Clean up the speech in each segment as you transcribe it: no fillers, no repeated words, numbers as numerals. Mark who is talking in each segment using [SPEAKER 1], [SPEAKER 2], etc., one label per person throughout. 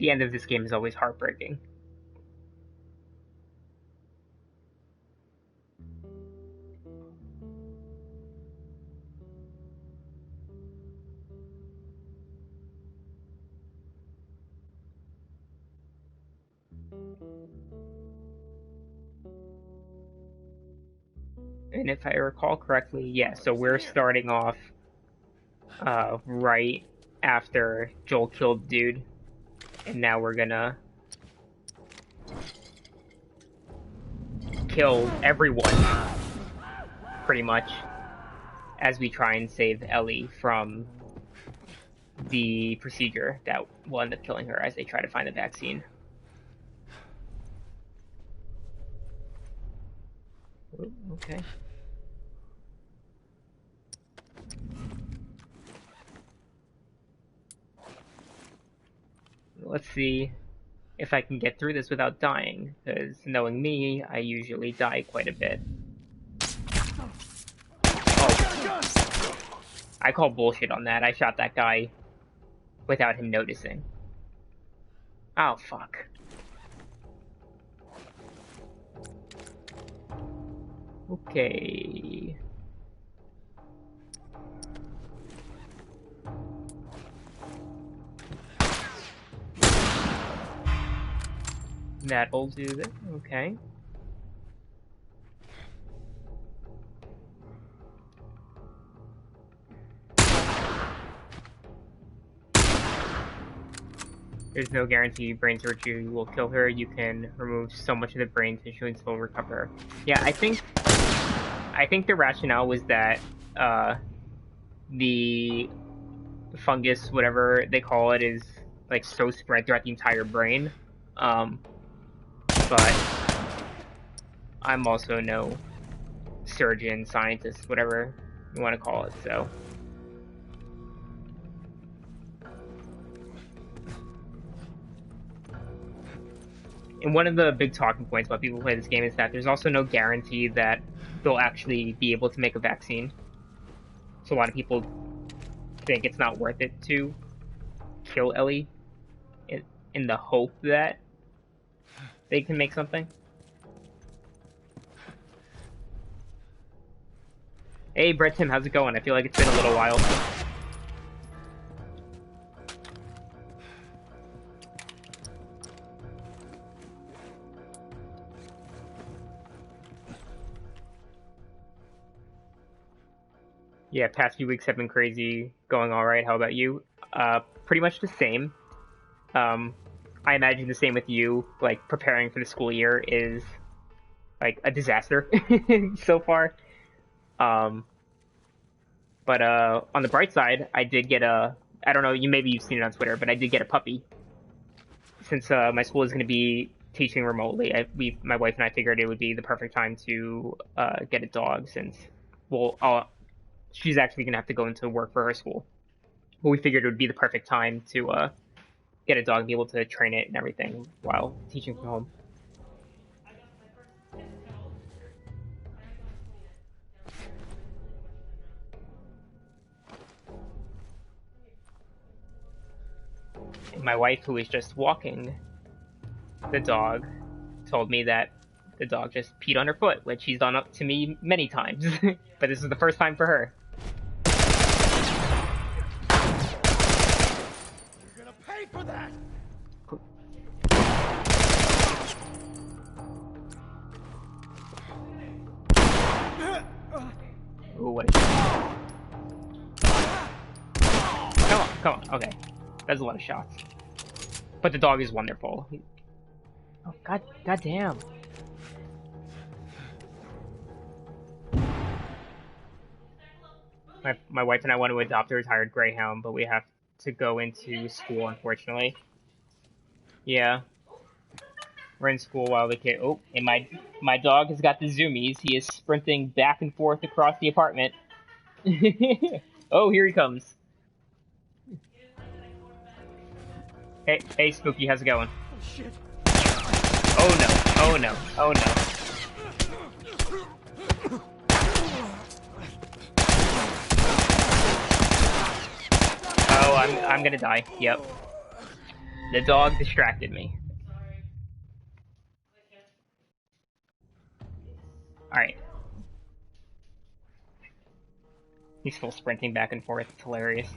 [SPEAKER 1] The end of this game is always heartbreaking. And if I recall correctly, yeah, so we're starting off right after Joel killed dude, and now we're gonna kill everyone, pretty much, as we try and save Ellie from the procedure that will end up killing her as they try to find the vaccine. Ooh, okay. Let's see if I can get through this without dying, because knowing me, I usually die quite a bit. Oh. I call bullshit on that. I shot that guy without him noticing. Oh, fuck. Okay. That'll do that. Okay. There's no guarantee brain surgery will kill her. You can remove so much of the brain tissue and still recover. Yeah, I think the rationale was that the fungus, whatever they call it, is like so spread throughout the entire brain. But I'm also no surgeon, scientist, whatever you want to call it, so. And one of the big talking points about people who play this game is that there's also no guarantee that they'll actually be able to make a vaccine. So a lot of people think it's not worth it to kill Ellie in the hope that they can make something. Hey, Brett Tim, how's it going? I feel like it's been a little while. Yeah, past few weeks have been crazy, going all right. How about you? Pretty much the same. I imagine the same with you. Like, preparing for the school year is like a disaster so far. But on the bright side, I did get I don't know, maybe you've seen it on Twitter, but I did get a puppy. Since my school is going to be teaching remotely, my wife and I figured it would be the perfect time to get a dog, since, well, she's actually going to have to go into work for her school. But we figured it would be the perfect time to get a dog and be able to train it and everything while teaching from home. And my wife, who was just walking the dog, told me that the dog just peed on her foot, which she's done up to me many times. But this is the first time for her.
[SPEAKER 2] You're gonna pay for that!
[SPEAKER 1] Ooh, what a shot. Come on, okay. That's a lot of shots. But the dog is wonderful. Oh, god damn. My wife and I want to adopt a retired greyhound, but we have to go into school, unfortunately. Yeah. We're in school while the kid... Oh, and my dog has got the zoomies. He is sprinting back and forth across the apartment. Oh, here he comes. Hey, Spooky, how's it going?
[SPEAKER 2] Oh, shit.
[SPEAKER 1] Oh, no. Oh, no. Oh, no. Oh, I'm gonna die. Yep. The dog distracted me. Alright. He's still sprinting back and forth. It's hilarious.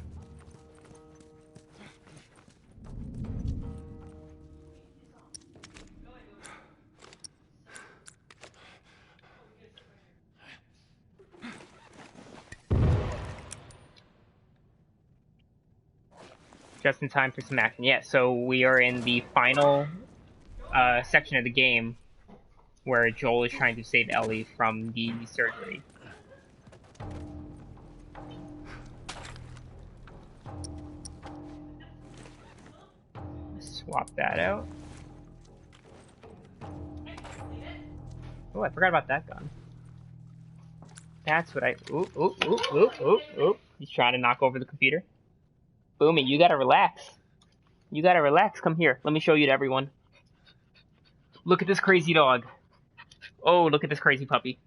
[SPEAKER 1] Just in time for some action. Yeah, so we are in the final section of the game where Joel is trying to save Ellie from the surgery. Swap that out. Oh, I forgot about that gun. That's what I... Oop, oop, oop, oop, oop, oop. He's trying to knock over the computer. Boomy, you gotta relax. You gotta relax. Come here. Let me show you to everyone. Look at this crazy dog. Oh, look at this crazy puppy.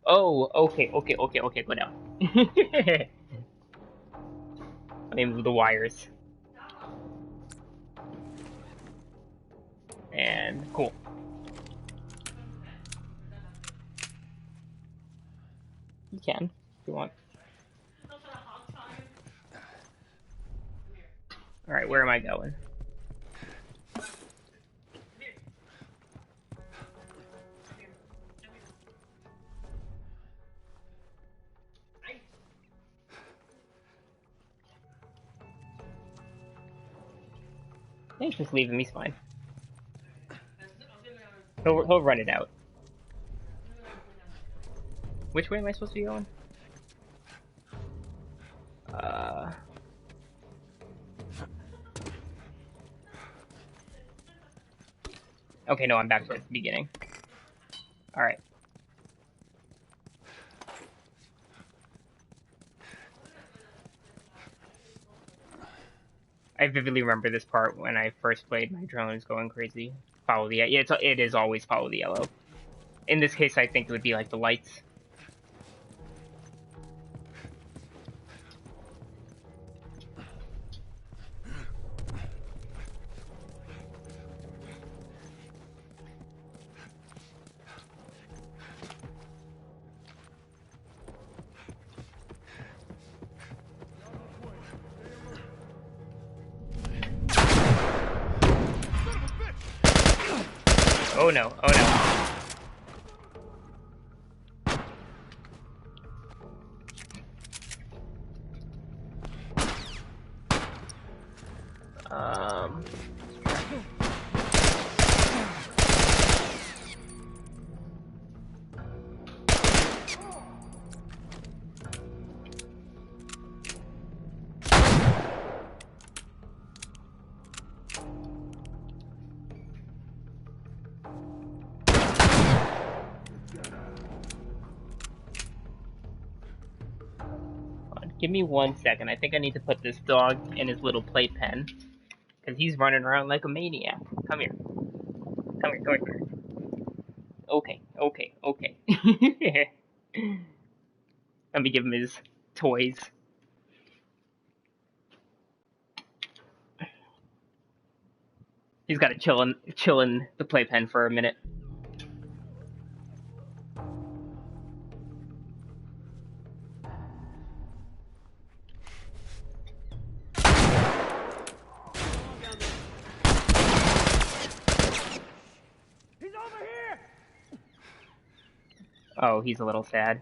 [SPEAKER 1] Oh, okay, go down. Let me move the wires. And cool. You can, if you want. Alright, where am I going? He's just leaving me, fine. He'll run it out. Which way am I supposed to be going? Okay, no, I'm back to the beginning. Alright. I vividly remember this part when I first played. My drone is going crazy. Follow the... Yeah, it is always follow the yellow. In this case, I think it would be like the lights. Oh no, oh no. Give me 1 second. I think I need to put this dog in his little playpen. Because he's running around like a maniac. Come here. Come here, come here, come here. Okay, okay, okay. Let me give him his toys. He's got to chill in the playpen for a minute. Oh, he's a little sad.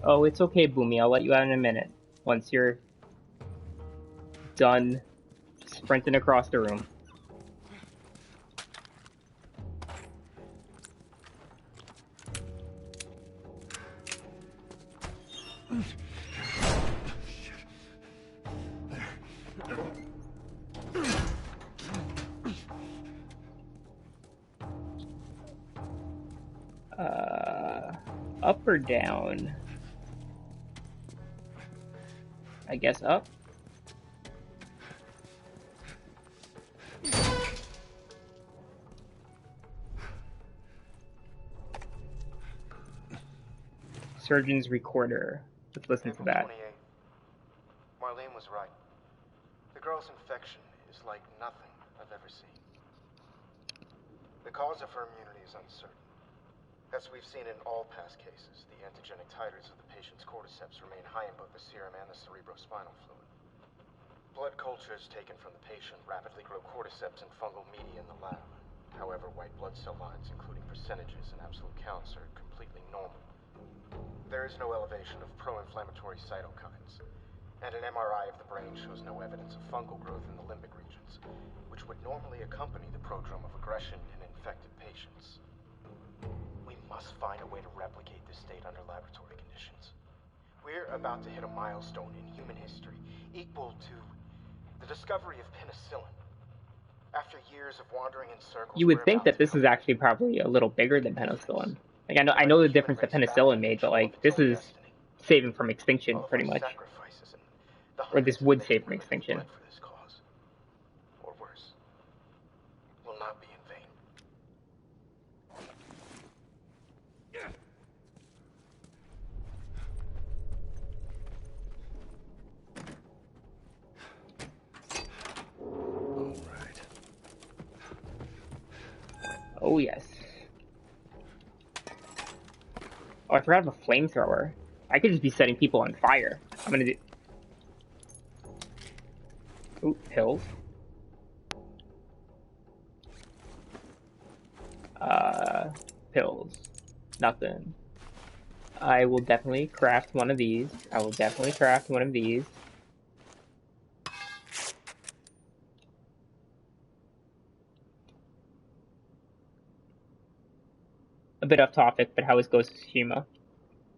[SPEAKER 1] Oh, it's okay, Boomy. I'll let you out in a minute. Once you're done sprinting across the room. Up or down? I guess up. Surgeon's recorder. Let's listen to that.
[SPEAKER 3] April 28th. Marlene was right. The girl's infection is like nothing I've ever seen. The cause of her immunity is uncertain. As we've seen in all past cases, the antigenic titers of the patient's cordyceps remain high in both the serum and the cerebrospinal fluid. Blood cultures taken from the patient rapidly grow cordyceps and fungal media in the lab. However, white blood cell lines, including percentages and absolute counts, are completely normal. There is no elevation of pro-inflammatory cytokines, and an MRI of the brain shows no evidence of fungal growth in the limbic regions, which would normally accompany the prodrome of aggression in infected patients. We must find a way to replicate this state under laboratory conditions. We're about to hit a milestone in human history equal to the discovery of penicillin. After years of wandering in circles,
[SPEAKER 1] You would think that this is actually probably a little bigger than penicillin. Like I know the difference that penicillin made, but like this is saving from extinction pretty much. Or this would save from extinction.
[SPEAKER 3] Or worse, will not be in vain.
[SPEAKER 1] Oh yes. Oh, I forgot of a flamethrower. I could just be setting people on fire. I'm gonna do... Ooh, pills. Pills. Nothing. I will definitely craft one of these. I will definitely craft one of these. A bit off topic, but how was Ghost of Tsushima?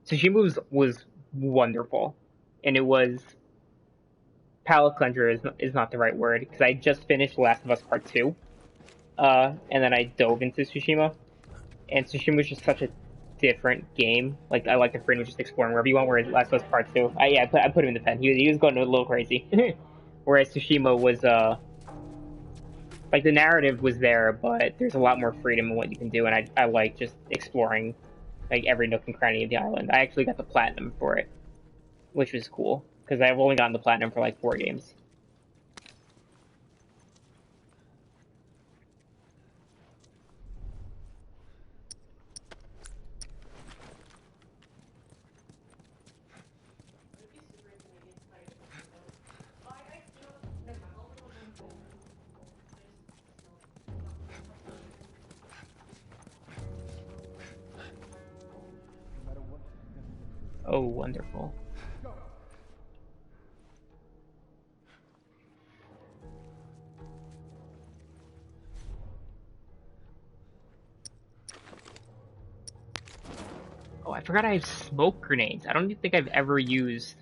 [SPEAKER 1] Tsushima was wonderful, and it was palate cleanser is not the right word because I just finished Last of Us Part 2, and then I dove into Tsushima, and Tsushima was just such a different game. Like I like the freedom of just exploring wherever you want. Whereas Last of Us Part 2, I put him in the pen. He was going a little crazy, whereas Tsushima was like the narrative was there, but there's a lot more freedom in what you can do, and I like just exploring like every nook and cranny of the island. I actually got the platinum for it, which was cool because I've only gotten the platinum for like 4 games. Oh, wonderful. Oh, I forgot I have smoke grenades. I don't even think I've ever used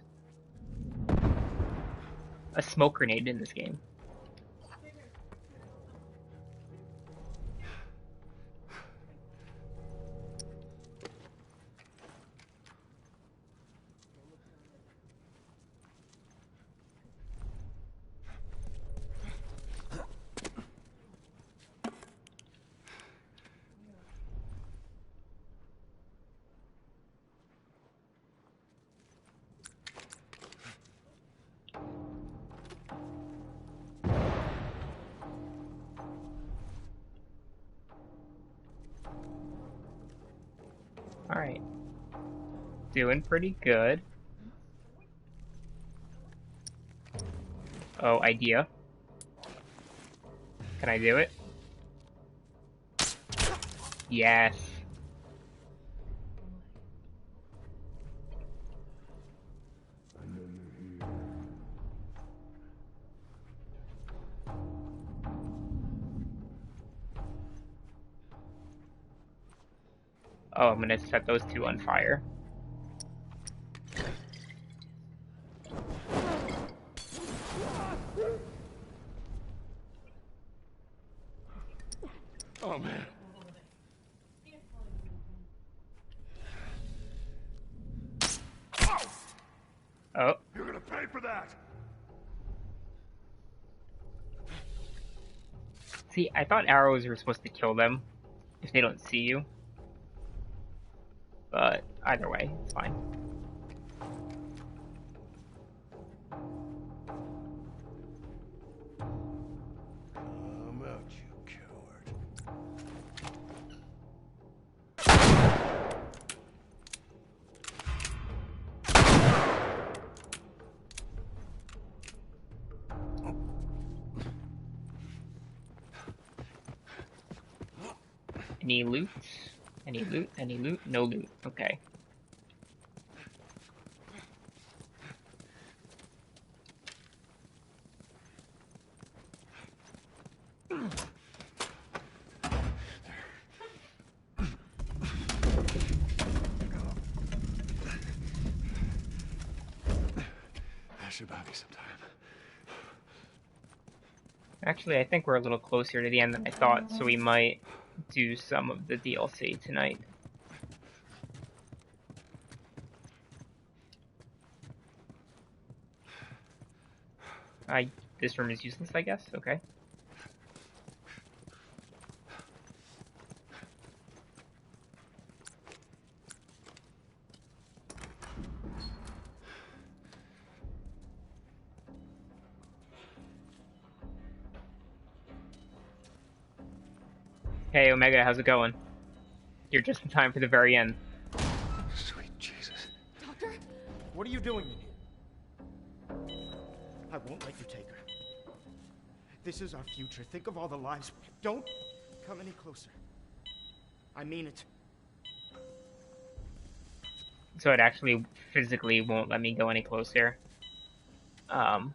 [SPEAKER 1] a smoke grenade in this game. Alright. Doing pretty good. Oh, idea. Can I do it? Yes. Oh, I'm gonna set those two on fire.
[SPEAKER 2] Oh man.
[SPEAKER 1] Oh.
[SPEAKER 2] You're gonna pay for that.
[SPEAKER 1] See, I thought arrows were supposed to kill them if they don't see you. But either way, it's fine.
[SPEAKER 2] Come out, you coward.
[SPEAKER 1] Any loot? Any loot? Any loot? No loot. Okay.
[SPEAKER 2] That should buy me some time.
[SPEAKER 1] Actually, I think we're a little closer to the end than I thought, so we might do some of the DLC tonight. This room is useless, I guess? Okay. Hey, Omega, how's it going? You're just in time for the very end.
[SPEAKER 2] Sweet Jesus.
[SPEAKER 4] Doctor?
[SPEAKER 3] What are you doing in here? I won't let you take her. This is our future. Think of all the lives. Don't come any closer. I mean it.
[SPEAKER 1] So it actually physically won't let me go any closer. Right,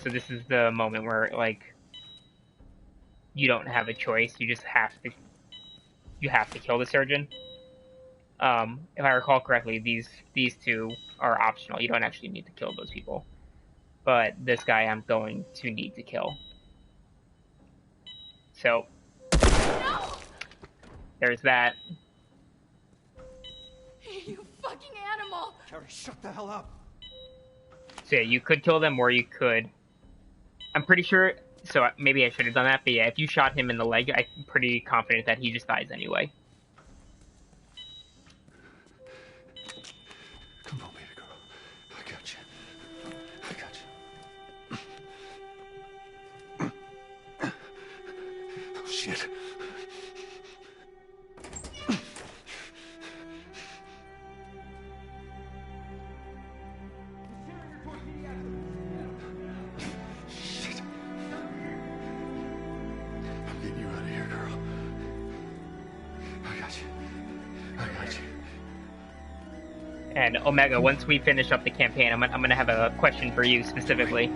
[SPEAKER 1] so this is the moment where, like, you don't have a choice. You just have to. You have to kill the surgeon. If I recall correctly, these two are optional. You don't actually need to kill those people. But this guy I'm going to need to kill. So
[SPEAKER 4] No!
[SPEAKER 1] there's that.
[SPEAKER 4] You fucking animal!
[SPEAKER 3] Carrie, shut the hell up.
[SPEAKER 1] So yeah, you could kill them, or you could. I'm pretty sure. So maybe I should have done that, but yeah, if you shot him in the leg, I'm pretty confident that he just dies anyway.
[SPEAKER 2] Come on, baby girl. I got you. I got you. Oh, shit. Shit. I'm getting you out of here, girl. I got you. I got you.
[SPEAKER 1] And Omega, once we finish up the campaign, I'm gonna have a question for you specifically.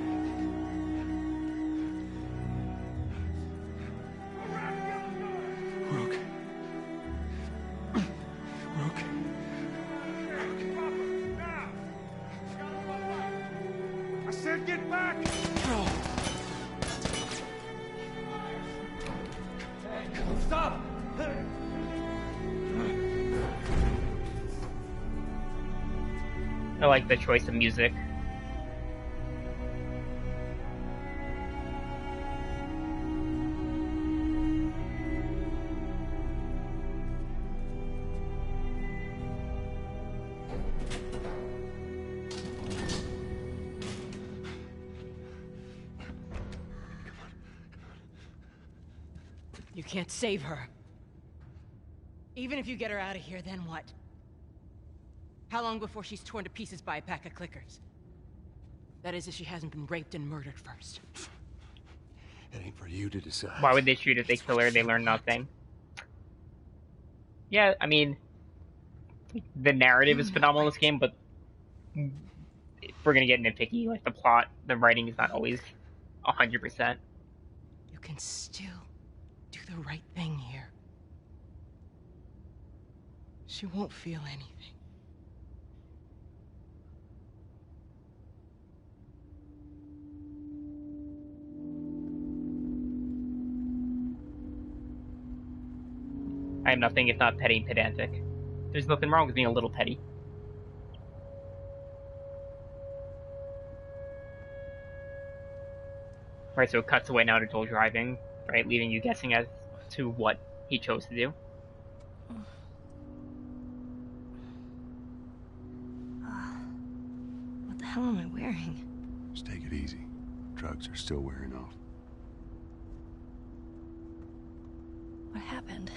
[SPEAKER 2] We're okay. We're okay.
[SPEAKER 3] I said get back!
[SPEAKER 2] No.
[SPEAKER 3] Stop!
[SPEAKER 1] I like the choice of music.
[SPEAKER 4] You can't save her. Even if you get her out of here, then what? How long before she's torn to pieces by a pack of clickers? That is, if she hasn't been raped and murdered first.
[SPEAKER 2] It ain't for you to decide.
[SPEAKER 1] Why would they shoot if they kill her? They learn nothing. Yeah, I mean, the narrative is phenomenal in this game, but if we're gonna get nitpicky, like the plot, the writing is not always 100%.
[SPEAKER 4] You can still do the right thing here. She won't feel anything.
[SPEAKER 1] I am nothing if not petty and pedantic. There's nothing wrong with being a little petty. Right, so it cuts away now to Joel driving, right, leaving you guessing as to what he chose to do.
[SPEAKER 5] hell am I wearing?
[SPEAKER 2] Just take it easy. Drugs are still wearing off.
[SPEAKER 5] What happened?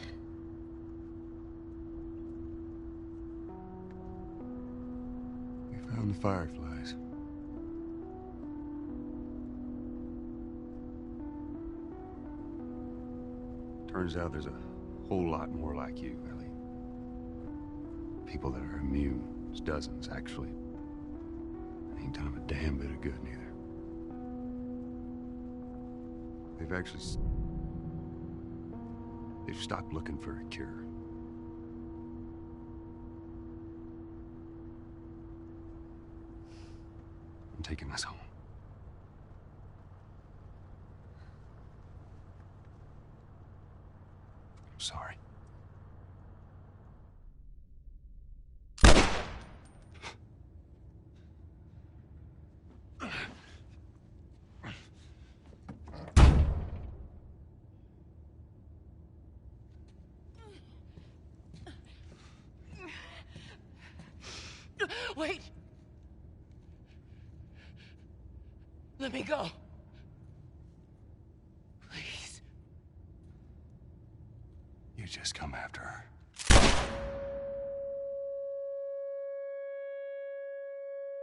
[SPEAKER 2] We found the fireflies. Turns out there's a whole lot more like you, Ellie. People that are immune. There's dozens, actually. Ain't done 'em a damn bit of good, neither. They've stopped looking for a cure. I'm taking us home. I'm sorry.
[SPEAKER 4] Wait! Let me go. Please.
[SPEAKER 2] You just come after her.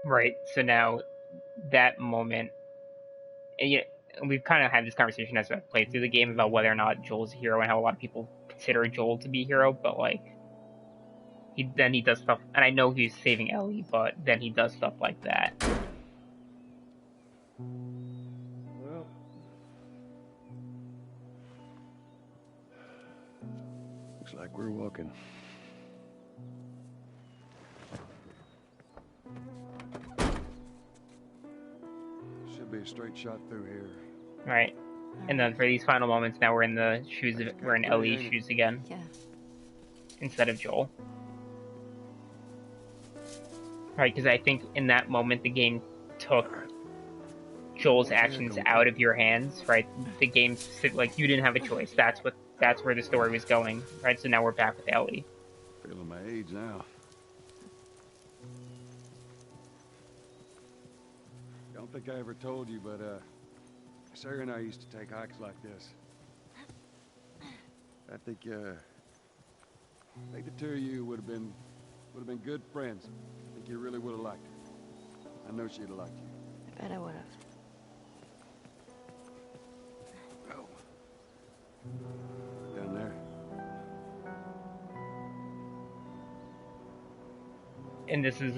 [SPEAKER 1] Right. So now, that moment, and yeah, we've kind of had this conversation as I played through the game about whether or not Joel's a hero and how a lot of people consider Joel to be a hero, but like, he does stuff, and I know he's saving Ellie, but then he does stuff like that.
[SPEAKER 2] Well, looks like we're walking. Should be a straight shot through here.
[SPEAKER 1] Right. And then for these final moments, now we're in Ellie's shoes again,
[SPEAKER 5] Yeah.
[SPEAKER 1] instead of Joel. Right, because I think in that moment the game took Joel's actions out of your hands, right? The game, like, you didn't have a choice. That's where the story was going, right? So now we're back with Ellie.
[SPEAKER 2] Feeling my age now. Don't think I ever told you, but Sarah and I used to take hikes like this. I think the two of you would have been good friends. I think you really would have liked her. I know she'd have liked you.
[SPEAKER 5] I bet I would have.
[SPEAKER 2] Oh. Down there.
[SPEAKER 1] And this is,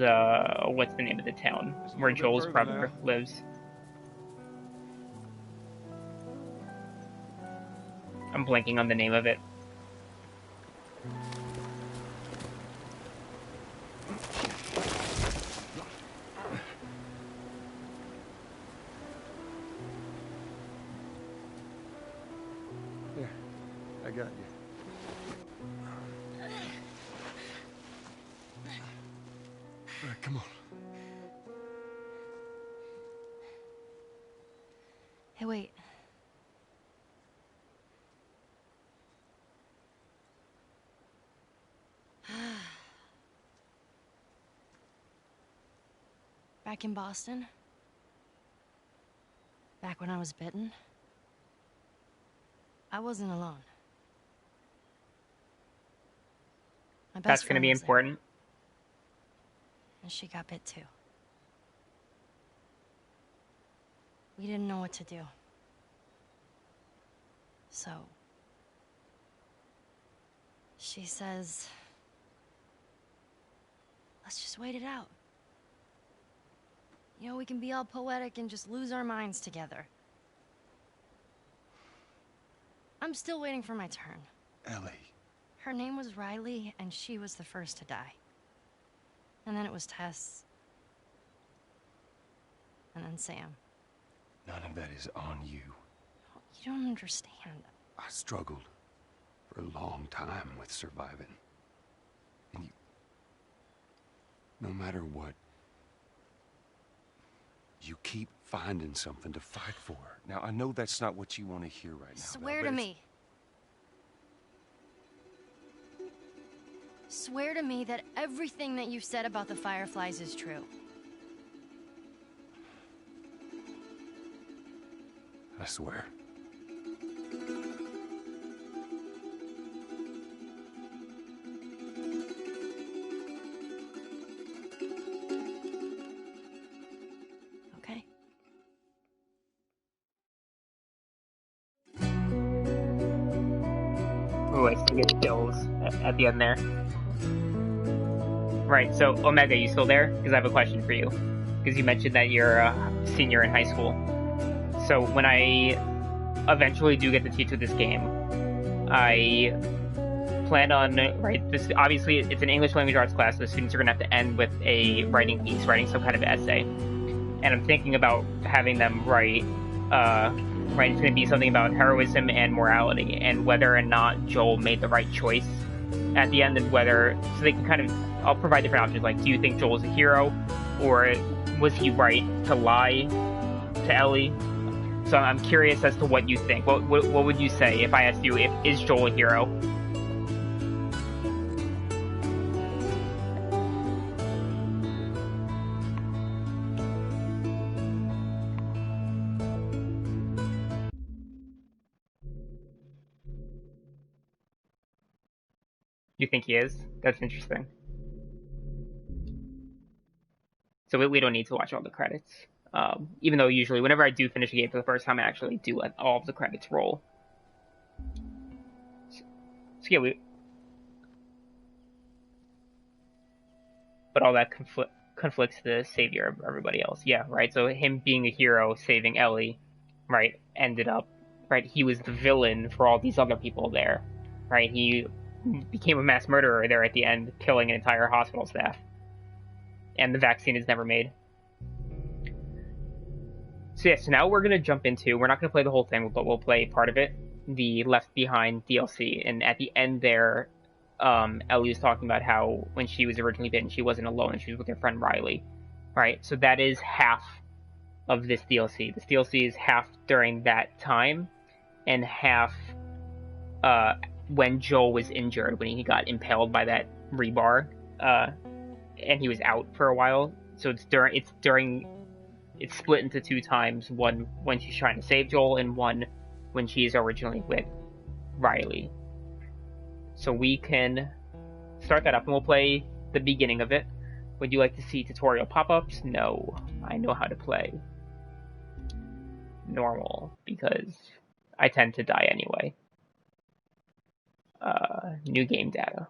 [SPEAKER 1] what's the name of the town? Where
[SPEAKER 2] bit
[SPEAKER 1] Joel's
[SPEAKER 2] further
[SPEAKER 1] brother
[SPEAKER 2] now.
[SPEAKER 1] lives. I'm blanking on the name of it.
[SPEAKER 2] Here, I got you. All right, come on.
[SPEAKER 5] Hey, wait. Back in Boston? Back when I was bitten? I wasn't alone. My best
[SPEAKER 1] That's going to
[SPEAKER 5] friend
[SPEAKER 1] be
[SPEAKER 5] was there,
[SPEAKER 1] important.
[SPEAKER 5] and she got bit too. We didn't know what to do. So, she says, let's just wait it out. You know, we can be all poetic and just lose our minds together. I'm still waiting for my turn.
[SPEAKER 2] Ellie.
[SPEAKER 5] Her name was Riley, and she was the first to die. And then it was Tess. And then Sam.
[SPEAKER 2] None of that is on you.
[SPEAKER 5] You don't understand.
[SPEAKER 2] I struggled for a long time with surviving. And you... No matter what, you keep finding something to fight for. Now, I know that's not what you want to hear right now.
[SPEAKER 5] Swear to me. Swear to me that everything that you've said about the Fireflies is true.
[SPEAKER 2] I swear.
[SPEAKER 5] Okay.
[SPEAKER 1] Oh, I still get chills at the end there. Right, so Omega, you still there? Because I have a question for you. Because you mentioned that you're a senior in high school. So when I eventually do get to teach with this game, I plan on, right, this obviously it's an English language arts class, so the students are going to have to end with a writing piece, writing some kind of essay. And I'm thinking about having them write, right, it's going to be something about heroism and morality, and whether or not Joel made the right choice at the end, and whether, so they can kind of, I'll provide different options, like, do you think Joel's a hero, or was he right to lie to Ellie? So I'm curious as to what you think. What would you say if I asked you, is Joel a hero? You think he is? That's interesting. So we don't need to watch all the credits. Even though usually whenever I do finish a game for the first time, I actually do let all of the credits roll. So yeah, but all that conflicts the savior of everybody else. Yeah, right? So him being a hero, saving Ellie, right, ended up, right, he was the villain for all these other people there, right? He became a mass murderer there at the end, killing an entire hospital staff. And the vaccine is never made. So yeah, so now we're going to jump into, we're not going to play the whole thing, but we'll play part of it, the Left Behind DLC. And at the end there, Ellie was talking about how when she was originally bitten, she wasn't alone, she was with her friend Riley. Right, so that is half of this DLC. This DLC is half during that time, and half when Joel was injured, when he got impaled by that rebar, and he was out for a while. So it's split into two times, one when she's trying to save Joel, and one when she's originally with Riley. So we can start that up, and we'll play the beginning of it. Would you like to see tutorial pop-ups? No, I know how to play normal, because I tend to die anyway. New game data.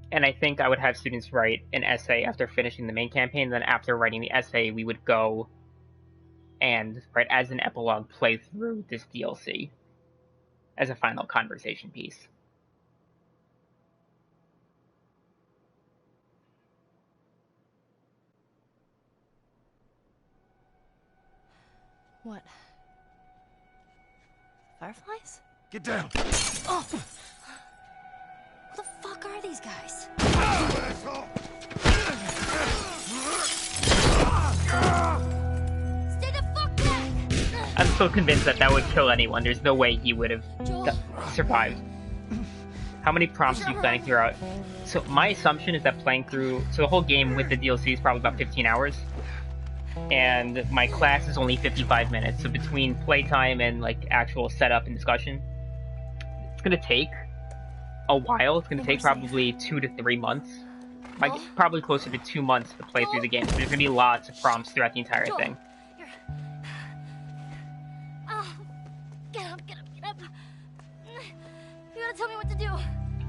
[SPEAKER 1] And I think I would have students write an essay after finishing the main campaign. Then after writing the essay, we would go and, right, as an epilogue, play through this DLC as a final conversation piece.
[SPEAKER 5] What? Fireflies?
[SPEAKER 2] Get down!
[SPEAKER 5] Oh! Who the fuck are these guys? Stay the fuck back!
[SPEAKER 1] I'm still convinced that would kill anyone. There's no way he would have survived. How many prompts are you planning throughout? So my assumption is that playing through... So the whole game with the DLC is probably about 15 hours. And my class is only 55 minutes. So between playtime and like actual setup and discussion, it's going to take a while. It's going to take probably 2 to 3 months. Like, probably closer to 2 months to play through the game. So there's going to be lots of prompts throughout the entire thing.
[SPEAKER 5] Get up, get up, get up. You gotta tell me what to do.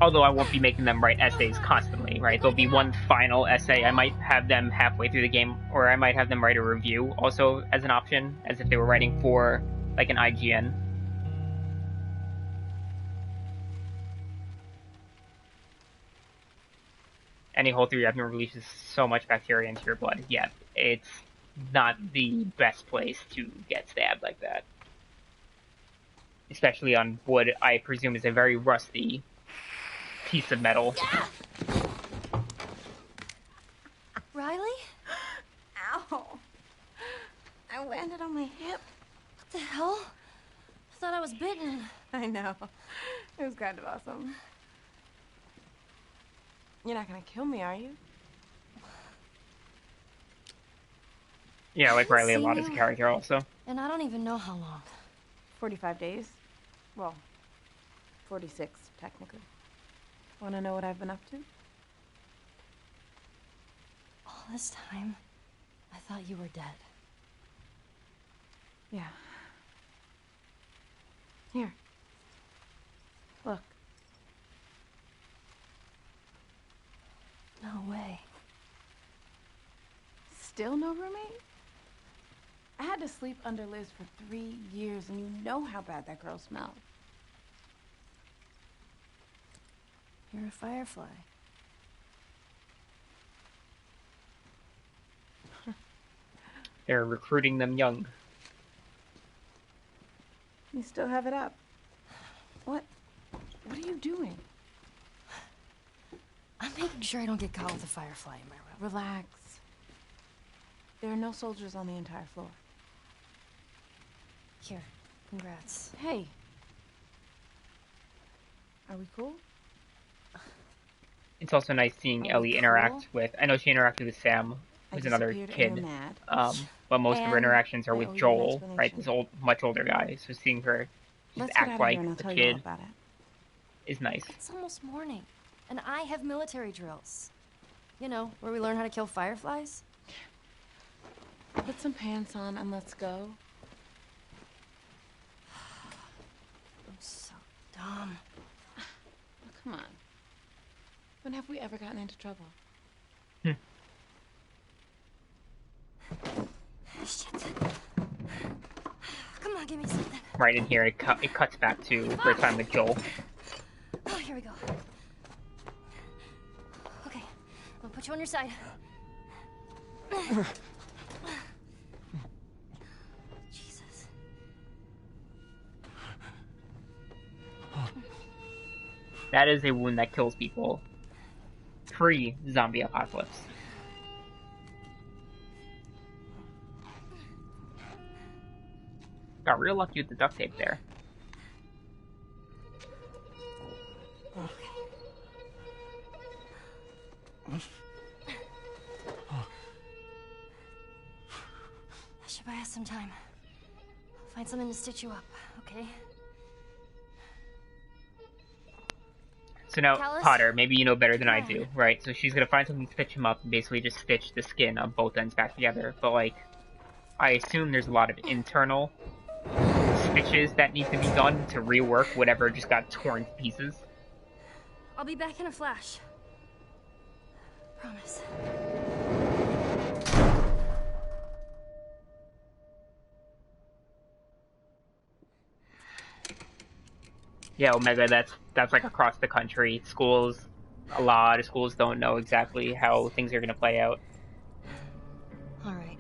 [SPEAKER 1] Although I won't be making them write essays constantly, right? There'll be one final essay. I might have them halfway through the game, or I might have them write a review also as an option, as if they were writing for, like, an IGN. Any hole through your abdomen releases so much bacteria into your blood. Yeah, it's not the best place to get stabbed like that. Especially on wood, I presume is a very rusty piece of metal.
[SPEAKER 5] Riley? Ow. I landed on my hip. What the hell? was bitten.
[SPEAKER 6] I know. It was kind of awesome. You're not gonna kill me, are you?
[SPEAKER 1] Yeah, I like Riley a
[SPEAKER 5] seen
[SPEAKER 1] lot as a
[SPEAKER 5] you.
[SPEAKER 1] character also.
[SPEAKER 5] And I don't even know how long.
[SPEAKER 6] 45 days. Well, 46, technically. Wanna know what I've been up to?
[SPEAKER 5] All this time, I thought you were dead.
[SPEAKER 6] Yeah. Here. Look.
[SPEAKER 5] No way.
[SPEAKER 6] Still no roommate? I had to sleep under Liz for 3 years, and you know how bad that girl smelled.
[SPEAKER 5] You're a firefly.
[SPEAKER 1] They're recruiting them young.
[SPEAKER 6] You still have it up. What are you doing?
[SPEAKER 5] I'm making sure I don't get caught with a firefly in my room.
[SPEAKER 6] Relax. There are no soldiers on the entire floor.
[SPEAKER 5] Here, congrats.
[SPEAKER 6] Hey. Are we cool?
[SPEAKER 1] It's also nice seeing Ellie interact with. I know she interacted with Sam, who's another
[SPEAKER 6] disappeared and
[SPEAKER 1] kid.
[SPEAKER 6] you're mad.
[SPEAKER 1] But most of her
[SPEAKER 5] And
[SPEAKER 1] interactions are
[SPEAKER 6] I
[SPEAKER 1] with
[SPEAKER 6] owe you an
[SPEAKER 1] Joel, right? This
[SPEAKER 6] explanation.
[SPEAKER 1] much older guy. So seeing her just
[SPEAKER 6] Let's get
[SPEAKER 1] act
[SPEAKER 6] out of
[SPEAKER 1] like
[SPEAKER 6] here and I'll
[SPEAKER 1] a
[SPEAKER 6] tell you all
[SPEAKER 1] kid
[SPEAKER 6] about it.
[SPEAKER 1] is nice.
[SPEAKER 5] It's almost morning, and I have military drills. You know, where we learn how to kill fireflies.
[SPEAKER 6] Put some pants on and let's go.
[SPEAKER 5] I'm so dumb.
[SPEAKER 6] Oh, come on. When have we ever gotten into trouble?
[SPEAKER 5] Shit. Come on, give me something.
[SPEAKER 1] Right in here, it cuts back to her time with Joel.
[SPEAKER 5] Oh, here we go. Okay, I'll put you on your side. Jesus.
[SPEAKER 1] That is a wound that kills people. Pre-zombie apocalypse. Got real lucky with the duct tape there.
[SPEAKER 5] I should buy us some time. I'll find something to stitch you up, okay?
[SPEAKER 1] So now,
[SPEAKER 5] Callus?
[SPEAKER 1] Potter, maybe you know better than I
[SPEAKER 5] Come
[SPEAKER 1] do,
[SPEAKER 5] on.
[SPEAKER 1] right? So she's gonna find something to stitch him up and basically just stitch the skin of both ends back together. But like, I assume there's a lot of internal stitches that need to be done to rework whatever just got torn to pieces.
[SPEAKER 5] I'll be back in a flash. Promise.
[SPEAKER 1] Yeah, Omega, that's like across the country. Schools, a lot of schools don't know exactly how things are gonna play out.
[SPEAKER 5] Alright,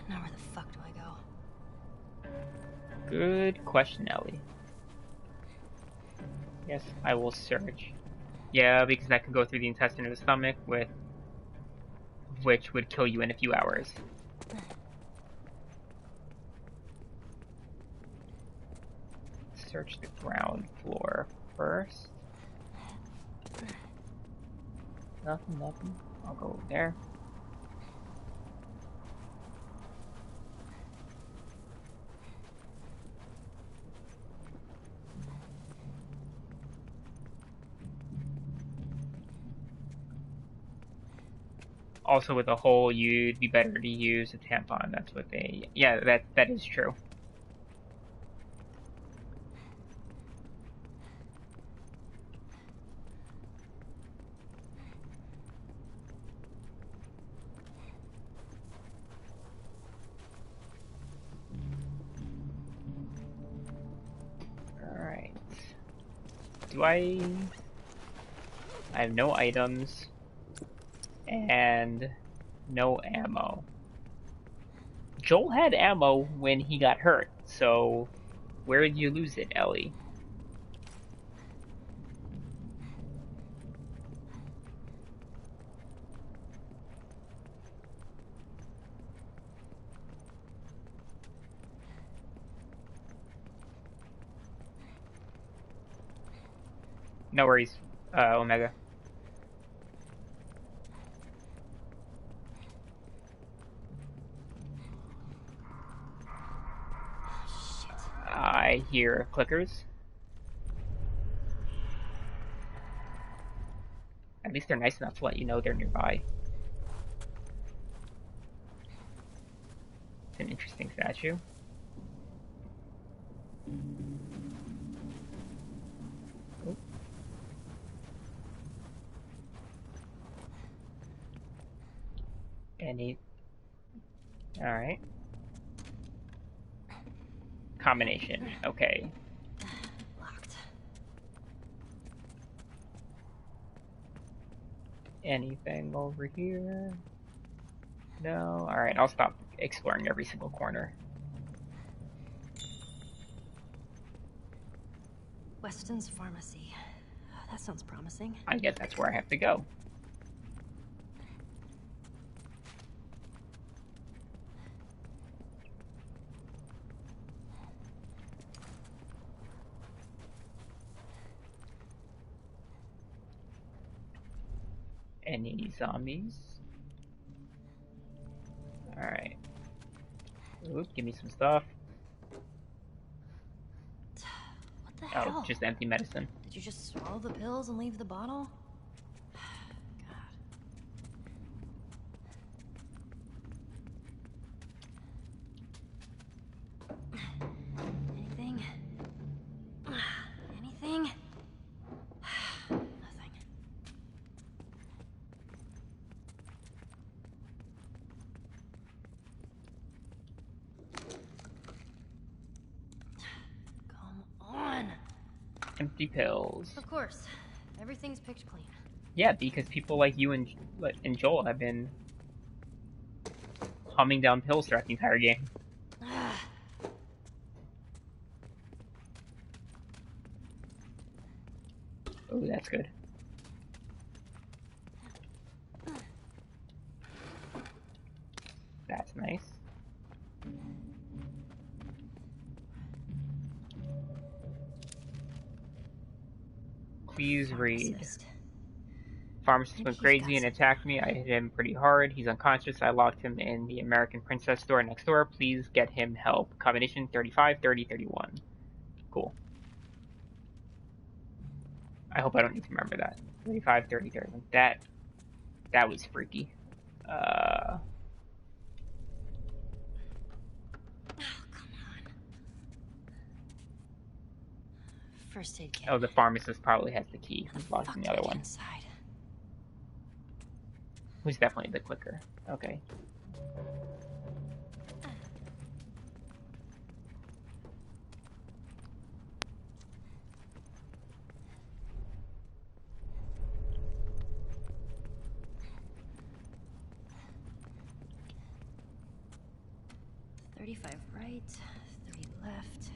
[SPEAKER 5] now where the fuck do I go?
[SPEAKER 1] Good question, Ellie. Yes, I will search. Yeah, because that could go through the intestine of the stomach, which would kill you in a few hours. Search the ground floor first. Nothing. I'll go over there. Also, with a hole, you'd be better to use a tampon. That's what they. Yeah, that is true. All right. Do I have no items. And no ammo. Joel had ammo when he got hurt, so where did you lose it, Ellie? No worries, Omega. I hear clickers. At least they're nice enough to let you know they're nearby. It's an interesting statue. Oh. Alright. Combination, okay.
[SPEAKER 5] Locked.
[SPEAKER 1] Anything over here? No? Alright, I'll stop exploring every single corner.
[SPEAKER 5] Weston's Pharmacy. That sounds promising.
[SPEAKER 1] I guess that's where I have to go. Any zombies? Alright. Oop, give me some stuff.
[SPEAKER 5] What the hell?
[SPEAKER 1] Oh, just empty medicine.
[SPEAKER 5] Did you just swallow the pills and leave the bottle? God. Anything? Anything? Nothing. Come on.
[SPEAKER 1] Empty pills.
[SPEAKER 5] Of course. Everything's picked clean.
[SPEAKER 1] Yeah, because people like you and Joel have been humming down pills throughout the entire game. Oh, that's good. That's nice. Please read.
[SPEAKER 5] Pharmacist.
[SPEAKER 1] Pharmacist
[SPEAKER 5] Maybe
[SPEAKER 1] went
[SPEAKER 5] he's
[SPEAKER 1] crazy
[SPEAKER 5] got
[SPEAKER 1] and attacked me. I hit him pretty hard. He's unconscious. I locked him in the American Princess store next door. Please get him help. Combination 35, 30, 31. Cool. I hope I don't need to remember that. 35, 30, 31. That was freaky.
[SPEAKER 5] Oh, come on. First aid kit.
[SPEAKER 1] Oh, the pharmacist probably has the key. Who's
[SPEAKER 5] Fuck
[SPEAKER 1] locking the other
[SPEAKER 5] did I
[SPEAKER 1] one?
[SPEAKER 5] get inside?
[SPEAKER 1] Who's definitely the clicker. Okay.
[SPEAKER 5] $35 right, 30 left,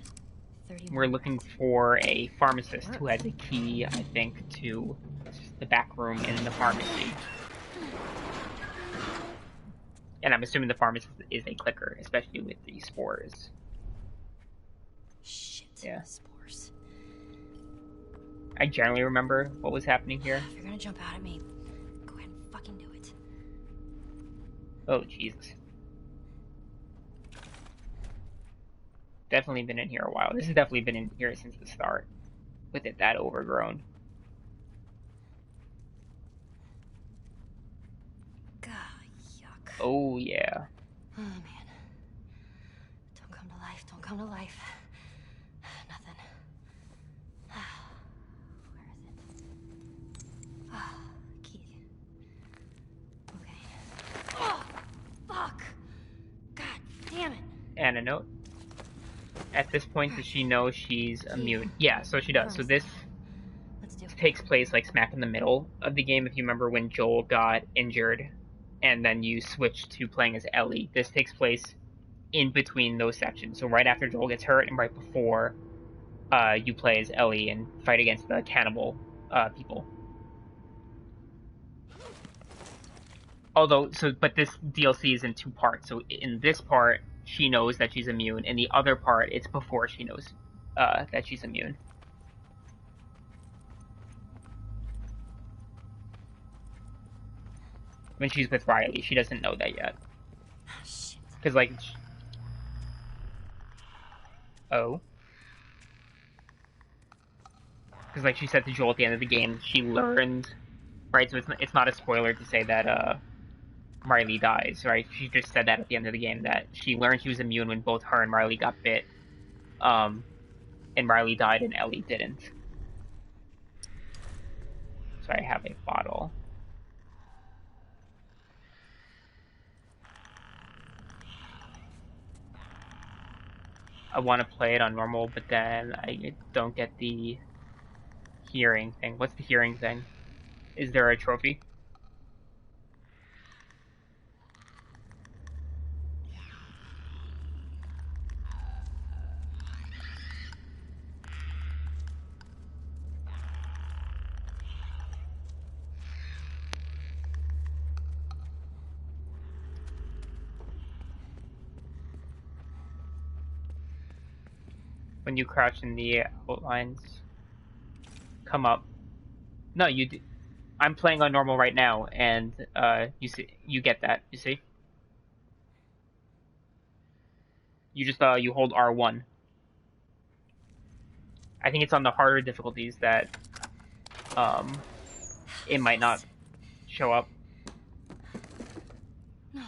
[SPEAKER 5] 30.
[SPEAKER 1] We're looking for a pharmacist who has a key, I think, to the back room in the pharmacy. And I'm assuming the pharmacist is a clicker, especially with the spores.
[SPEAKER 5] Shit.
[SPEAKER 1] Yeah.
[SPEAKER 5] Spores.
[SPEAKER 1] I generally remember what was happening here.
[SPEAKER 5] If you're gonna jump out at me, go ahead and fucking do it.
[SPEAKER 1] Oh, Jesus. Definitely been in here a while. This has definitely been in here since the start. With it that overgrown.
[SPEAKER 5] God, yuck.
[SPEAKER 1] Oh, yeah.
[SPEAKER 5] Oh, man. Don't come to life, don't come to life. Nothing. Where is it? Ah, key. Okay. Oh, fuck! God damn it!
[SPEAKER 1] And a note. At this point, does she know she's immune? Yeah, so she does. So this
[SPEAKER 5] Let's do it.
[SPEAKER 1] takes place like smack in the middle of the game. If you remember when Joel got injured and then you switched to playing as Ellie, this takes place in between those sections. So right after Joel gets hurt and right before you play as Ellie and fight against the cannibal people. Although, but this DLC is in two parts. So in this part, she knows that she's immune. In the other part, it's before she knows that she's immune. when she's with Riley. She doesn't know that yet.
[SPEAKER 5] Shit.
[SPEAKER 1] Because, like... Oh. Because, like she said to Joel at the end of the game, she learned... Right, so it's not a spoiler to say that, Riley dies, right? She just said that at the end of the game, that she learned she was immune when both her and Riley got bit. And Riley died and Ellie didn't. So I have a bottle. I want to play it on normal, but then I don't get the hearing thing. What's the hearing thing? Is there a trophy? When you crouch in the outlines, come up. No, you do. I'm playing on normal right now, and you get that. You see? You just you hold R1. I think it's on the harder difficulties that it might not show up.
[SPEAKER 5] No.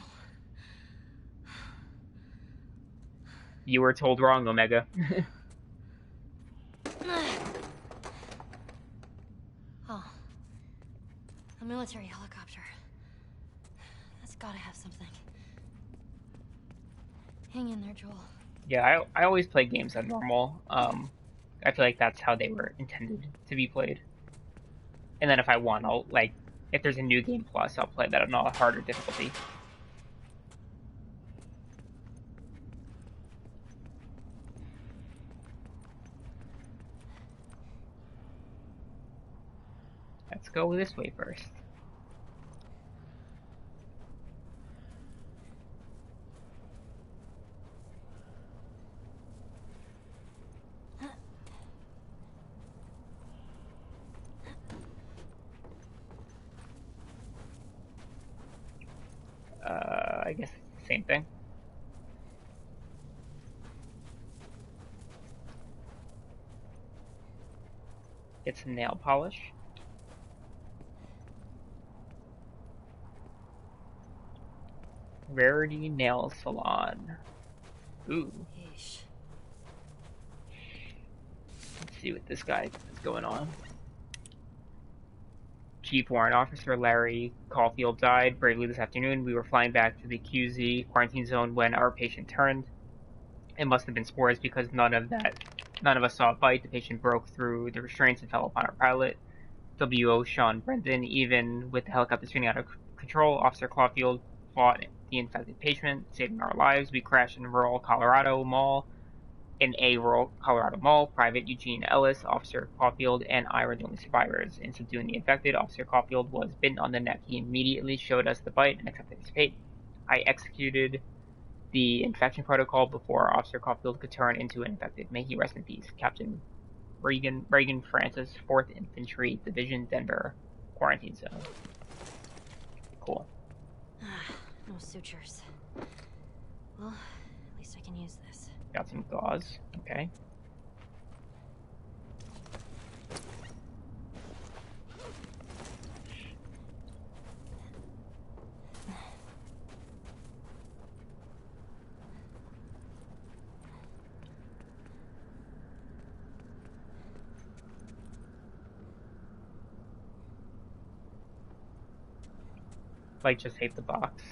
[SPEAKER 1] You were told wrong, Omega.
[SPEAKER 5] Oh. A military helicopter. That's gotta have something. Hang in there, Joel.
[SPEAKER 1] Yeah, I always play games on normal. I feel like that's how they were intended to be played. And then if I want, I'll, like, if there's a new game plus, I'll play that on a harder difficulty. Let's go this way first. I guess it's the same thing. It's nail polish. Rarity Nail Salon. Ooh.
[SPEAKER 5] Yeesh.
[SPEAKER 1] Let's see what this guy is going on. Chief Warrant Officer Larry Caulfield died bravely this afternoon. We were flying back to the QZ quarantine zone when our patient turned. It must have been spores because none of us saw a bite. The patient broke through the restraints and fell upon our pilot, WO Sean Brendan. Even with the helicopter spinning out of control, Officer Caulfield fought the infected patient, saving our lives. We crashed in a rural Colorado mall. Private Eugene Ellis, Officer Caulfield, and I were the only survivors. In subduing the infected, Officer Caulfield was bitten on the neck. He immediately showed us the bite and accepted his fate. I executed the infection protocol before Officer Caulfield could turn into an infected. May he rest in peace. Captain Reagan Francis, 4th Infantry Division, Denver, Quarantine Zone. Cool.
[SPEAKER 5] No sutures. Well, at least I can use this.
[SPEAKER 1] Got some gauze. Okay. Like, just hate the box.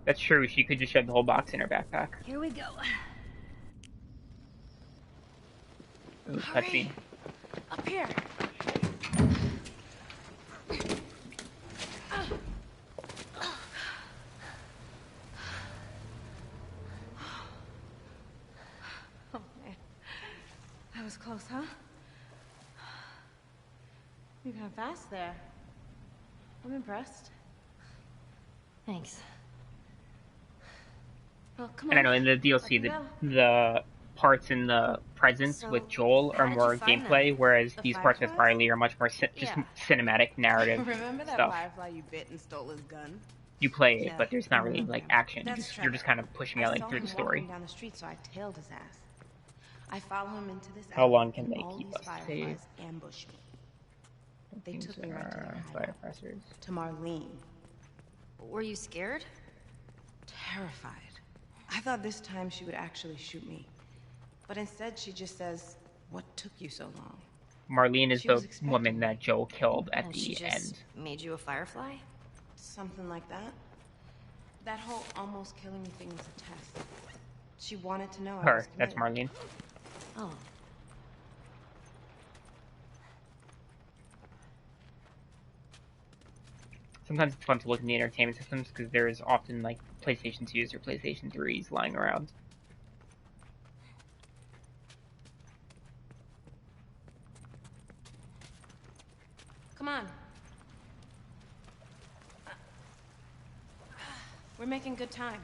[SPEAKER 1] That's true, she could just shove the whole box in her backpack.
[SPEAKER 5] Here we go.
[SPEAKER 1] Ooh,
[SPEAKER 5] Hurry.
[SPEAKER 1] cutscene.
[SPEAKER 5] Up here.
[SPEAKER 6] Oh, man. That was close, huh? You're kind of fast there. I'm impressed.
[SPEAKER 5] Thanks.
[SPEAKER 6] Well, come
[SPEAKER 1] And I
[SPEAKER 6] on.
[SPEAKER 1] know in the DLC, the parts in the presence
[SPEAKER 5] So,
[SPEAKER 1] with Joel
[SPEAKER 5] how
[SPEAKER 1] are
[SPEAKER 5] did you
[SPEAKER 1] more
[SPEAKER 5] find
[SPEAKER 1] gameplay,
[SPEAKER 5] them?
[SPEAKER 1] whereas
[SPEAKER 6] The
[SPEAKER 1] these parts with
[SPEAKER 6] Fireflies?
[SPEAKER 1] Riley are much more just
[SPEAKER 5] Yeah.
[SPEAKER 1] cinematic narrative
[SPEAKER 6] Remember that
[SPEAKER 1] stuff.
[SPEAKER 6] firefly you bit and stole his gun?
[SPEAKER 1] You play it,
[SPEAKER 5] Yeah,
[SPEAKER 1] but there's
[SPEAKER 5] I
[SPEAKER 1] not really
[SPEAKER 5] remember
[SPEAKER 1] like
[SPEAKER 5] him.
[SPEAKER 1] action.
[SPEAKER 6] That's
[SPEAKER 1] You're just
[SPEAKER 6] Trevor.
[SPEAKER 1] kind of pushing
[SPEAKER 6] I
[SPEAKER 1] Ellie
[SPEAKER 6] saw
[SPEAKER 1] through the
[SPEAKER 6] him
[SPEAKER 1] story.
[SPEAKER 6] walking down the street, so I tailed his ass. I follow him into this
[SPEAKER 1] How long
[SPEAKER 6] alley,
[SPEAKER 1] can
[SPEAKER 6] and
[SPEAKER 1] they
[SPEAKER 6] all
[SPEAKER 1] keep
[SPEAKER 6] these
[SPEAKER 1] us
[SPEAKER 6] fireflies
[SPEAKER 1] safe?
[SPEAKER 6] ambush me. They
[SPEAKER 1] Things
[SPEAKER 6] took me right to their
[SPEAKER 1] are
[SPEAKER 6] hideout.
[SPEAKER 1] firepressers.
[SPEAKER 6] To Marlene.
[SPEAKER 5] Were you scared?
[SPEAKER 6] Terrified. I thought this time she would actually shoot me. But instead she just says, "What took you so long?"
[SPEAKER 1] Marlene is
[SPEAKER 6] She was
[SPEAKER 1] the
[SPEAKER 6] expecting
[SPEAKER 1] woman
[SPEAKER 6] me.
[SPEAKER 1] that Joel killed at
[SPEAKER 5] And
[SPEAKER 1] the
[SPEAKER 5] she just
[SPEAKER 1] end.
[SPEAKER 5] made you a firefly?
[SPEAKER 6] Something like that. That whole almost killing me thing was a test. She wanted to know I was
[SPEAKER 1] Her, that's
[SPEAKER 6] committed.
[SPEAKER 1] Marlene.
[SPEAKER 5] Oh.
[SPEAKER 1] Sometimes it's fun to look in the entertainment systems because there's often like PlayStation 2s or PlayStation 3s lying around.
[SPEAKER 6] Come on. We're making good time.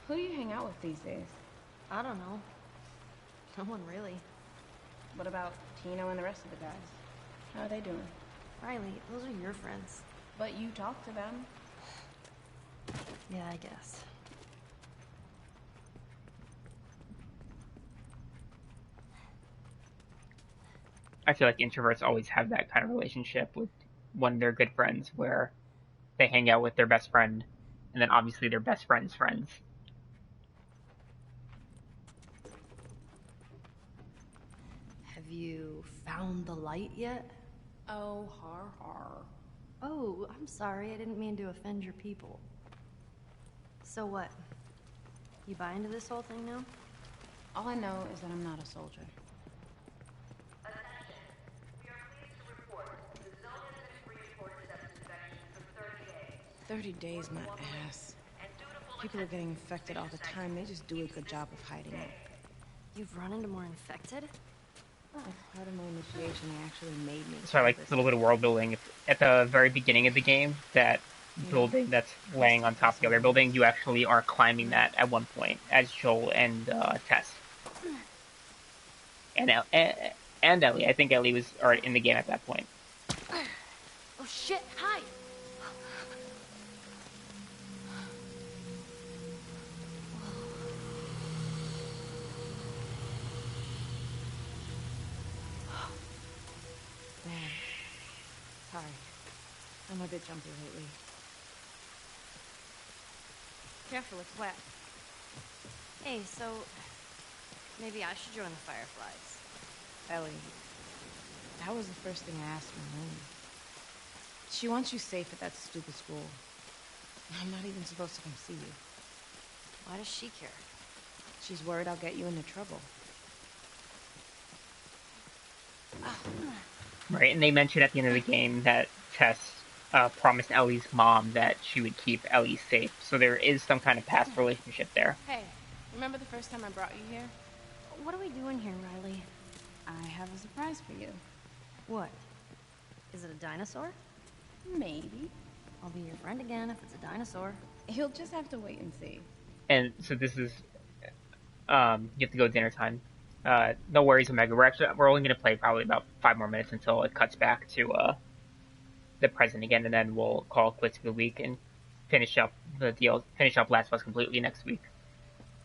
[SPEAKER 6] Who do you hang out with these days?
[SPEAKER 5] I don't know. No one really.
[SPEAKER 6] What about Tino and the rest of the guys? How are they doing?
[SPEAKER 5] Riley, those are your friends.
[SPEAKER 6] But you talk to them.
[SPEAKER 5] Yeah, I guess.
[SPEAKER 1] I feel like introverts always have that kind of relationship with one of their good friends where they hang out with their best friend and then obviously their best friend's friends.
[SPEAKER 5] Have you found the light yet?
[SPEAKER 6] Oh, har har.
[SPEAKER 5] Oh, I'm sorry. I didn't mean to offend your people. So what? You buy into this whole thing now?
[SPEAKER 6] All I know is that I'm not a soldier. 30 days, my ass. People are getting infected all the time. They just do a good job of hiding it.
[SPEAKER 5] You've run into more infected?
[SPEAKER 6] As part of my initiation, they actually made me.
[SPEAKER 1] So I like a little bit of world building. At the very beginning of the game, that building that's laying on top of the other building, you actually are climbing that at one point as Joel and Tess. And Ellie. I think Ellie was already in the game at that point.
[SPEAKER 5] Oh shit, hide!
[SPEAKER 6] Man. Sorry. I'm a bit jumpy lately. Careful, it's wet.
[SPEAKER 5] Hey, so maybe I should join the Fireflies.
[SPEAKER 6] Ellie, that was the first thing I asked Marlene. She wants you safe at that stupid school. I'm not even supposed to come see you.
[SPEAKER 5] Why does she care?
[SPEAKER 6] She's worried I'll get you into trouble.
[SPEAKER 1] Right, and they mentioned at the end of the game that Tess promised Ellie's mom that she would keep Ellie safe. So there is some kind of past relationship there.
[SPEAKER 6] Hey, remember the first time I brought you here?
[SPEAKER 5] What are we doing here, Riley?
[SPEAKER 6] I have a surprise for you.
[SPEAKER 5] What? Is it a dinosaur?
[SPEAKER 6] Maybe.
[SPEAKER 5] I'll be your friend again if it's a dinosaur.
[SPEAKER 6] You'll just have to wait and see.
[SPEAKER 1] And so this is, you have to go dinner time. No worries, Omega. We're only going to play probably about 5 more minutes until it cuts back to the present again, and then we'll call it quits for the week and finish up finish up Last of Us completely next week.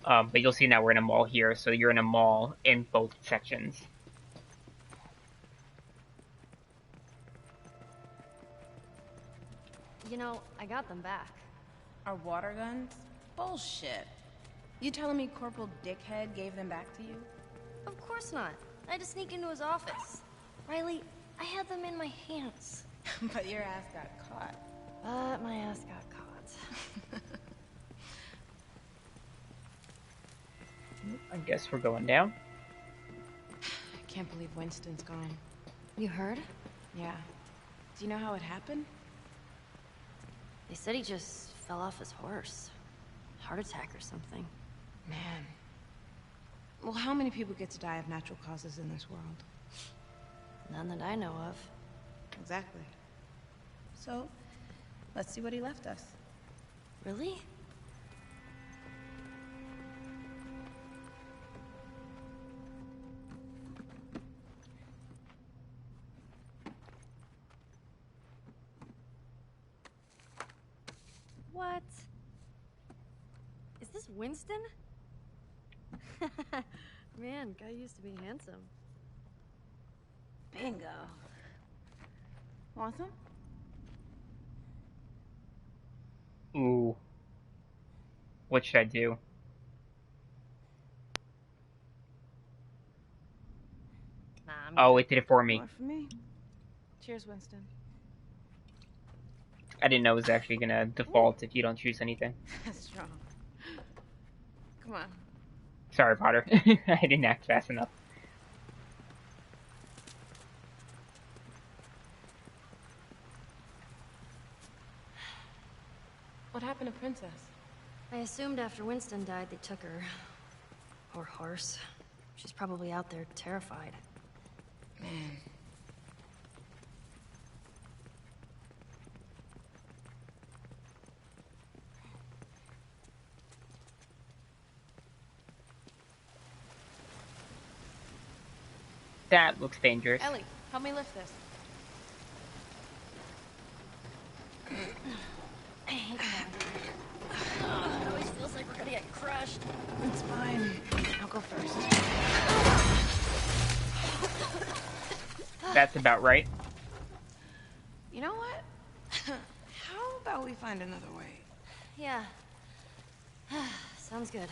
[SPEAKER 1] But you'll see now we're in a mall here, so you're in a mall in both sections.
[SPEAKER 5] You know, I got them back.
[SPEAKER 6] Our water guns? Bullshit. You telling me Corporal Dickhead gave them back to you?
[SPEAKER 5] Of course not. I had to sneak into his office. Riley, I had them in my hands.
[SPEAKER 6] But your ass got caught.
[SPEAKER 5] But my ass got caught.
[SPEAKER 1] I guess we're going down.
[SPEAKER 6] I can't believe Winston's gone.
[SPEAKER 5] You heard?
[SPEAKER 6] Yeah. Do you know how it happened?
[SPEAKER 5] They said he just fell off his horse. Heart attack or something.
[SPEAKER 6] Man. Well, how many people get to die of natural causes in this world?
[SPEAKER 5] None that I know of.
[SPEAKER 6] Exactly. So, let's see what he left us.
[SPEAKER 5] Really? What? Is this Winston? Man, guy used to be handsome.
[SPEAKER 6] Bingo. Want some?
[SPEAKER 1] Ooh. What should I do?
[SPEAKER 6] Nah, I'm
[SPEAKER 1] Oh,
[SPEAKER 6] good.
[SPEAKER 1] it did it for me.
[SPEAKER 6] More for me. Cheers, Winston.
[SPEAKER 1] I didn't know it was actually gonna default if you don't choose anything.
[SPEAKER 6] That's strong. Come on.
[SPEAKER 1] Sorry, Potter. I didn't act fast enough.
[SPEAKER 6] What happened to Princess?
[SPEAKER 5] I assumed after Winston died, they took her. Poor horse. She's probably out there terrified.
[SPEAKER 6] Man.
[SPEAKER 1] That looks dangerous.
[SPEAKER 6] Ellie, help me lift this.
[SPEAKER 5] It always feels like we're gonna get crushed.
[SPEAKER 6] It's fine. I'll go first.
[SPEAKER 1] That's about right.
[SPEAKER 6] You know what? How about we find another way?
[SPEAKER 5] Yeah. Sounds good.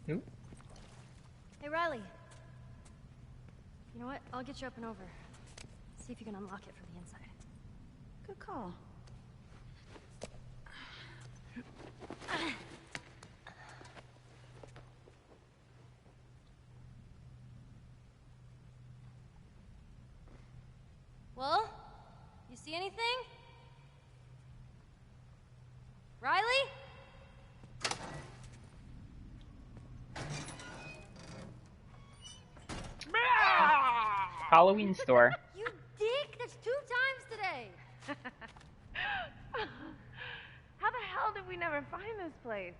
[SPEAKER 1] Ooh.
[SPEAKER 5] Hey, Riley. You know what? I'll get you up and over. See if you can unlock it from the inside.
[SPEAKER 6] Good call.
[SPEAKER 5] Well, you see anything? Riley?
[SPEAKER 1] Halloween store.
[SPEAKER 5] You dick! That's 2 times today!
[SPEAKER 6] How the hell did we never find this place?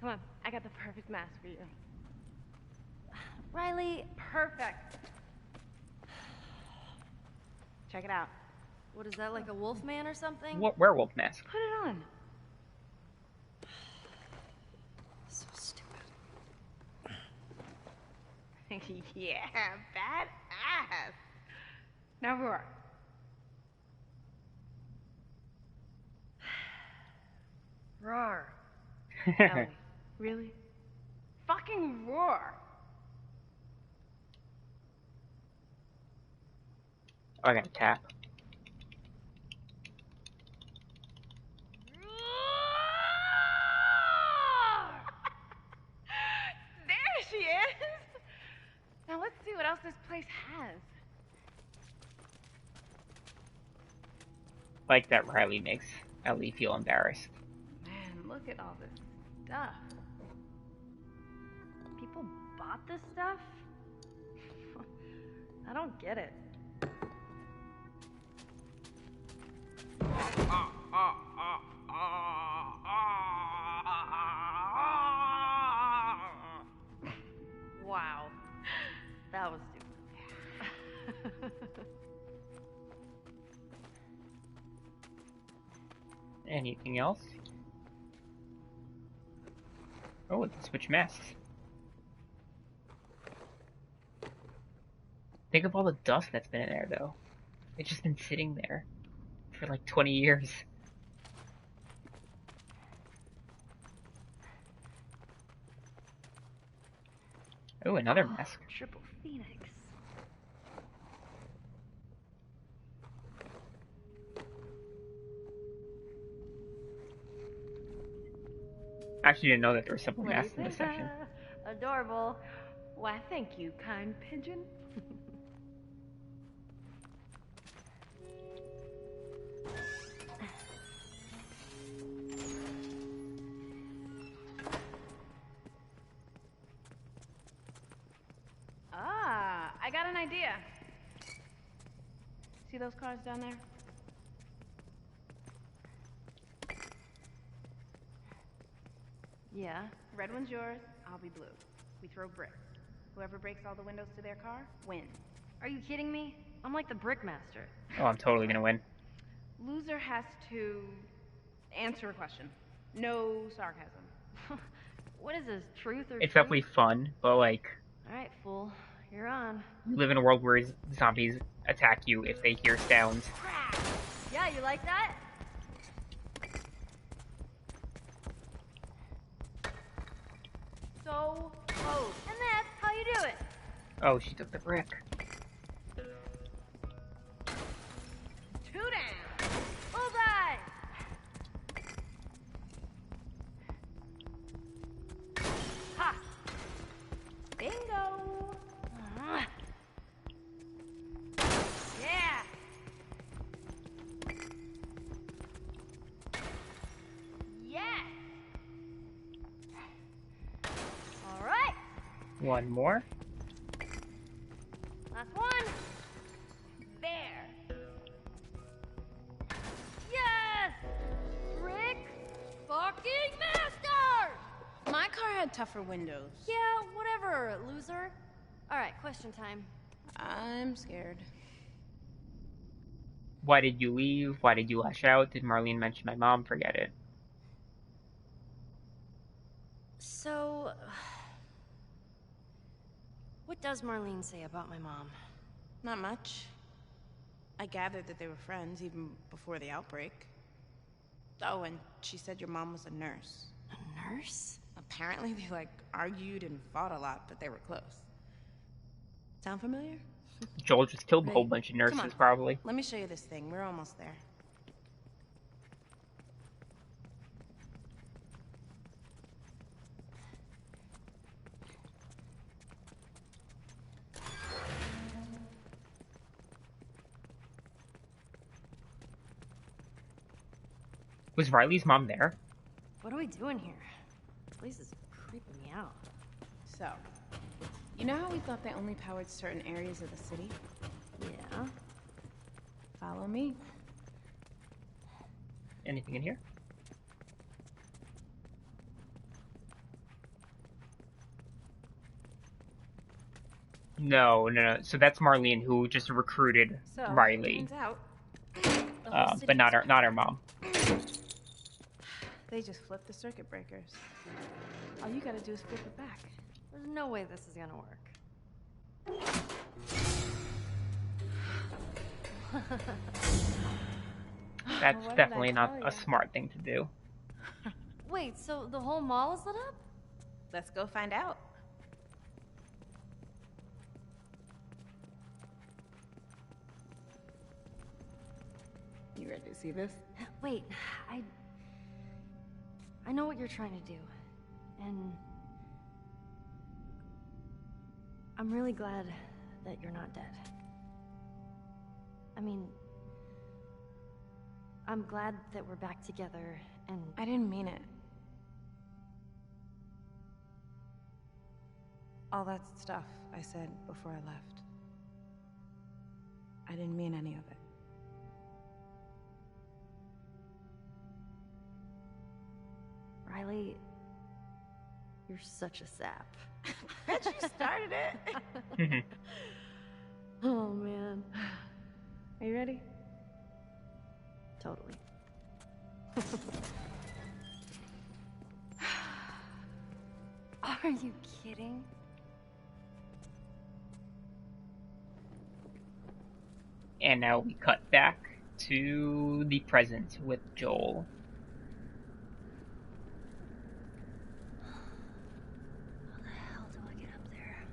[SPEAKER 6] Come on, I got the perfect mask for you.
[SPEAKER 5] Riley,
[SPEAKER 6] Perfect. Check it out.
[SPEAKER 5] what is that, like a wolf man or something?
[SPEAKER 1] Werewolf mask.
[SPEAKER 6] Put it on.
[SPEAKER 5] So stupid.
[SPEAKER 6] Yeah, badass. Now roar. Roar. Ellie, really? Fucking roar.
[SPEAKER 1] I gotta tap.
[SPEAKER 6] There she is. Now let's see what else this place has.
[SPEAKER 1] Like that Riley makes Ellie feel embarrassed.
[SPEAKER 6] Man, look at all this stuff.
[SPEAKER 5] People bought this stuff? I don't get it. Wow. That was stupid.
[SPEAKER 1] Anything else? Oh, we can switch masks. Think of all the dust that's been in there, though. It's just been sitting there for like 20 years. Oh, another mask.
[SPEAKER 5] Triple Phoenix.
[SPEAKER 1] Actually, didn't know that there were several
[SPEAKER 6] What
[SPEAKER 1] masks
[SPEAKER 6] is
[SPEAKER 1] in this
[SPEAKER 6] it?
[SPEAKER 1] section.
[SPEAKER 5] Adorable.
[SPEAKER 6] Why, thank you, kind pigeon. I got an idea. See those cars down there?
[SPEAKER 5] Yeah.
[SPEAKER 6] Red one's yours, I'll be blue. We throw bricks. Whoever breaks all the windows to their car wins.
[SPEAKER 5] Are you kidding me? I'm like the Brickmaster.
[SPEAKER 1] Oh, I'm totally gonna win.
[SPEAKER 6] Loser has to answer a question. No sarcasm.
[SPEAKER 5] What is this, truth or
[SPEAKER 1] It's
[SPEAKER 5] truth?
[SPEAKER 1] definitely fun, but like,
[SPEAKER 5] Alright, fool. You're on.
[SPEAKER 1] you live in a world where zombies attack you if they hear sounds.
[SPEAKER 5] Yeah, you like that? So close. And that's how you do it.
[SPEAKER 1] Oh, she took the brick.
[SPEAKER 6] Two down.
[SPEAKER 5] Bullseye! Ha!
[SPEAKER 6] Bingo.
[SPEAKER 5] Yeah! Yes! Alright!
[SPEAKER 1] One more.
[SPEAKER 5] Last one!
[SPEAKER 6] There.
[SPEAKER 5] Yes! Brick fucking master!
[SPEAKER 6] My car had tougher windows.
[SPEAKER 5] Yeah, whatever, loser. Alright, question time.
[SPEAKER 6] I'm scared.
[SPEAKER 1] Why did you leave? Why did you lash out? Did Marlene mention my mom? Forget it.
[SPEAKER 5] So, what does Marlene say about my mom?
[SPEAKER 6] Not much. I gathered that they were friends even before the outbreak. Oh, and she said your mom was a nurse.
[SPEAKER 5] A nurse?
[SPEAKER 6] Apparently they, like, argued and fought a lot, but they were close. Sound familiar?
[SPEAKER 1] Joel just killed a whole
[SPEAKER 6] Right.
[SPEAKER 1] bunch of
[SPEAKER 6] Come
[SPEAKER 1] nurses,
[SPEAKER 6] on.
[SPEAKER 1] probably.
[SPEAKER 6] Let me show you this thing. We're almost there.
[SPEAKER 1] Was Riley's mom there?
[SPEAKER 5] What are we doing here? This place is creeping me out.
[SPEAKER 6] So, you know how we thought they only powered certain areas of the city?
[SPEAKER 5] Yeah.
[SPEAKER 6] Follow me.
[SPEAKER 1] Anything in here? No. So that's Marlene, who just recruited
[SPEAKER 6] So,
[SPEAKER 1] Riley,
[SPEAKER 6] turns out, the whole
[SPEAKER 1] but not
[SPEAKER 6] city's-
[SPEAKER 1] her mom.
[SPEAKER 6] They just flipped the circuit breakers. All you gotta do is flip it back.
[SPEAKER 5] There's no way this is gonna work.
[SPEAKER 1] That's
[SPEAKER 6] What did I
[SPEAKER 1] definitely not
[SPEAKER 6] tell
[SPEAKER 1] a
[SPEAKER 6] ya?
[SPEAKER 1] smart thing to do.
[SPEAKER 5] Wait, so the whole mall is lit up?
[SPEAKER 6] Let's go find out. You ready to see this?
[SPEAKER 5] Wait, I know what you're trying to do. And I'm really glad that you're not dead. I mean, I'm glad that we're back together and
[SPEAKER 6] I didn't mean it. All that stuff I said before I left. I didn't mean any of it.
[SPEAKER 5] Riley, you're such a sap.
[SPEAKER 6] Bet you started it.
[SPEAKER 5] Oh man,
[SPEAKER 6] Are you ready?
[SPEAKER 5] totally. Are you kidding?
[SPEAKER 1] And now we cut back to the present with Joel.
[SPEAKER 5] How the hell do I get up there?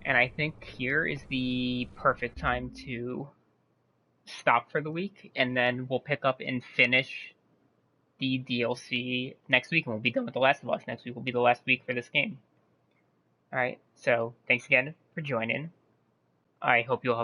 [SPEAKER 1] And I think here is the perfect time to stop for the week, and then we'll pick up and finish the DLC next week, and we'll be done with The Last of Us. Next week will be the last week for this game. Alright, so thanks again for joining. I hope you'll have